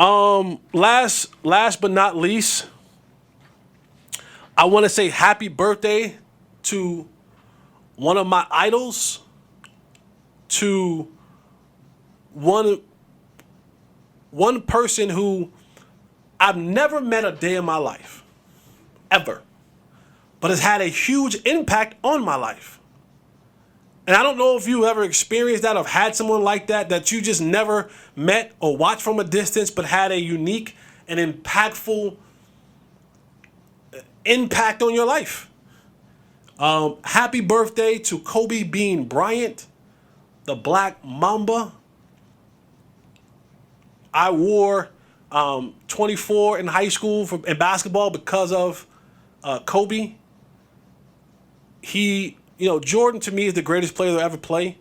Last but not least, I want to say happy birthday to one of my idols, to one person who I've never met a day in my life, ever, but has had a huge impact on my life. And I don't know if you ever experienced that or had someone like that you just never met or watched from a distance, but had a unique and impactful impact on your life. Happy birthday to Kobe Bean Bryant, the Black Mamba. I wore 24 in high school in basketball because of Kobe. Jordan to me is the greatest player to ever play.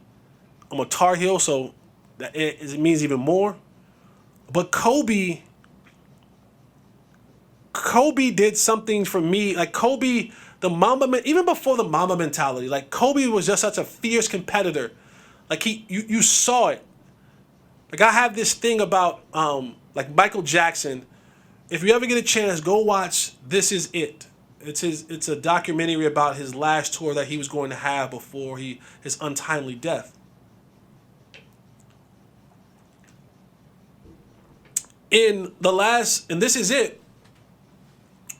I'm a Tar Heel, so it means even more. But Kobe did something for me. Like Kobe, the Mamba, even before the Mamba mentality, like Kobe was just such a fierce competitor. Like you saw it. Like I have this thing about like Michael Jackson. If you ever get a chance, go watch This Is It. It's a documentary about his last tour that he was going to have before his untimely death. And This Is It,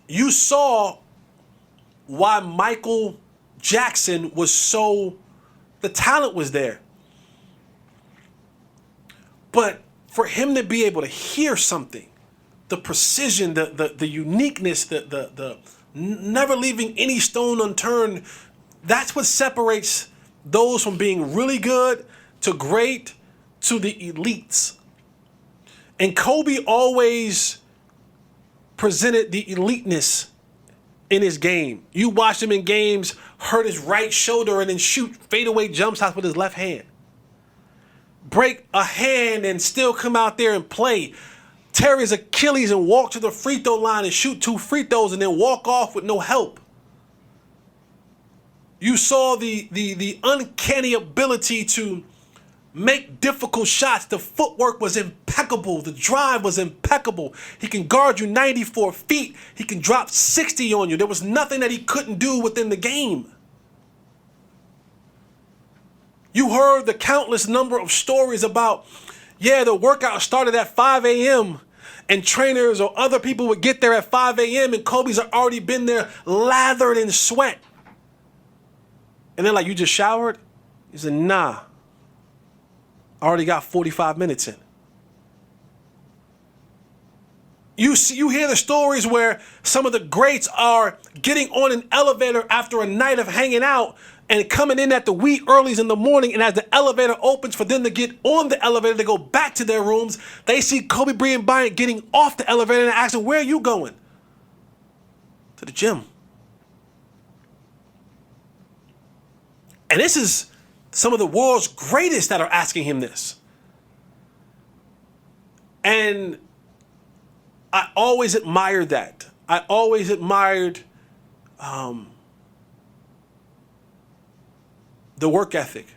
you saw why Michael Jackson the talent was there. But for him to be able to hear something, the precision, the uniqueness, the never leaving any stone unturned, that's what separates those from being really good to great to the elites. And Kobe always presented the eliteness in his game. You watch him in games, hurt his right shoulder and then shoot fadeaway jump shots with his left hand. Break a hand and still come out there and play. Tear his Achilles and walk to the free throw line and shoot 2 free throws and then walk off with no help. You saw the uncanny ability to make difficult shots. The footwork was impeccable. The drive was impeccable. He can guard you 94 feet. He can drop 60 on you. There was nothing that he couldn't do within the game. You heard the countless number of stories about, the workout started at 5 a.m. and trainers or other people would get there at 5 a.m. and Kobe's already been there lathered in sweat. And they're like, you just showered? He said, nah. I already got 45 minutes in. You hear the stories where some of the greats are getting on an elevator after a night of hanging out and coming in at the wee earlies in the morning, and as the elevator opens for them to get on the elevator to go back to their rooms, they see Kobe Bryant getting off the elevator and asking, where are you going? To the gym. And this is some of the world's greatest that are asking him this. And I always admired that. I always admired the work ethic.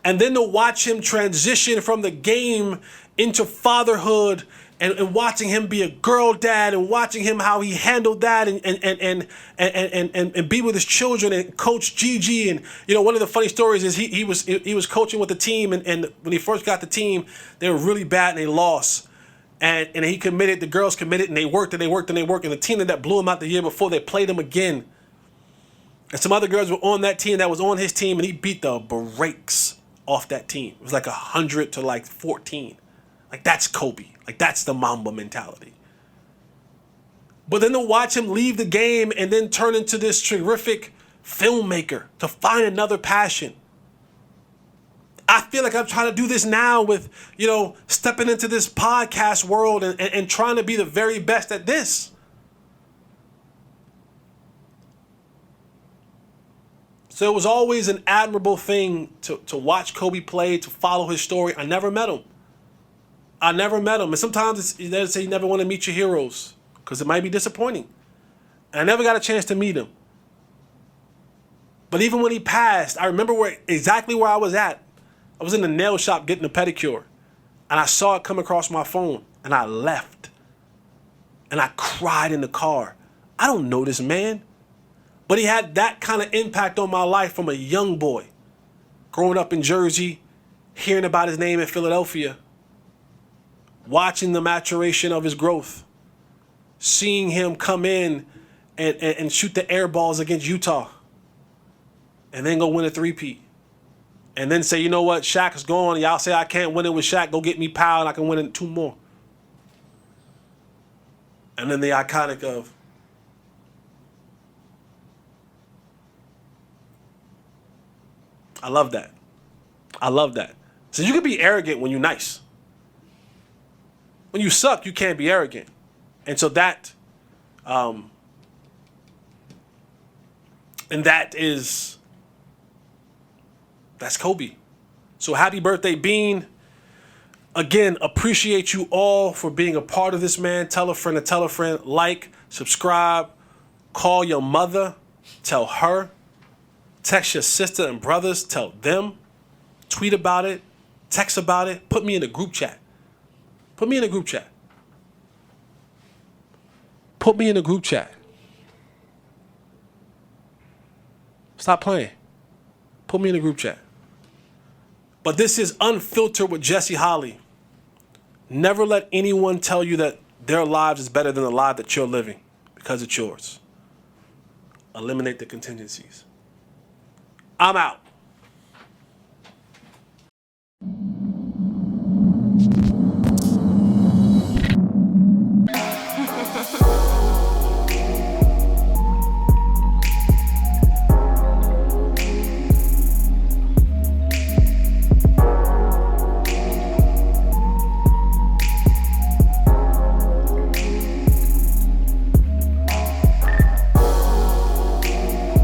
And then to watch him transition from the game into fatherhood and watching him be a girl dad and watching him how he handled that and be with his children and coach Gigi. And one of the funny stories is he was coaching with the team and when he first got the team, they were really bad and they lost. And he committed, the girls committed, and they worked and they worked and they worked. And the team that blew him out the year before, they played him again. And some other girls were on that team that was on his team, and he beat the brakes off that team. It was like 100 to like 14. Like, that's Kobe. Like, that's the Mamba mentality. But then to watch him leave the game and then turn into this terrific filmmaker, to find another passion. I feel like I'm trying to do this now with, stepping into this podcast world and trying to be the very best at this. So it was always an admirable thing to watch Kobe play, to follow his story. I never met him. And sometimes they say you never want to meet your heroes because it might be disappointing. And I never got a chance to meet him. But even when he passed, I remember exactly where I was at. I was in the nail shop getting a pedicure. And I saw it come across my phone. And I left. And I cried in the car. I don't know this man. But he had that kind of impact on my life from a young boy. Growing up in Jersey, hearing about his name in Philadelphia, watching the maturation of his growth, seeing him come in and shoot the air balls against Utah, and then go win a three-peat. And then say, you know what, Shaq is gone. Y'all say I can't win it with Shaq. Go get me Powell and I can win it 2 more. And then the iconic of, I love that. I love that. So you can be arrogant when you're nice. When you suck, you can't be arrogant. And so that, and that's Kobe. So happy birthday, Bean. Again, appreciate you all for being a part of this, man. Tell a friend to tell a friend. Like, subscribe, call your mother, tell her. Text your sister and brothers, tell them. Tweet about it, text about it. Put me in a group chat. Put me in a group chat. Put me in a group chat. Stop playing. Put me in a group chat. But this is Unfiltered with Jesse Holley. Never let anyone tell you that their lives is better than the life that you're living, because it's yours. Eliminate the contingencies. I'm out.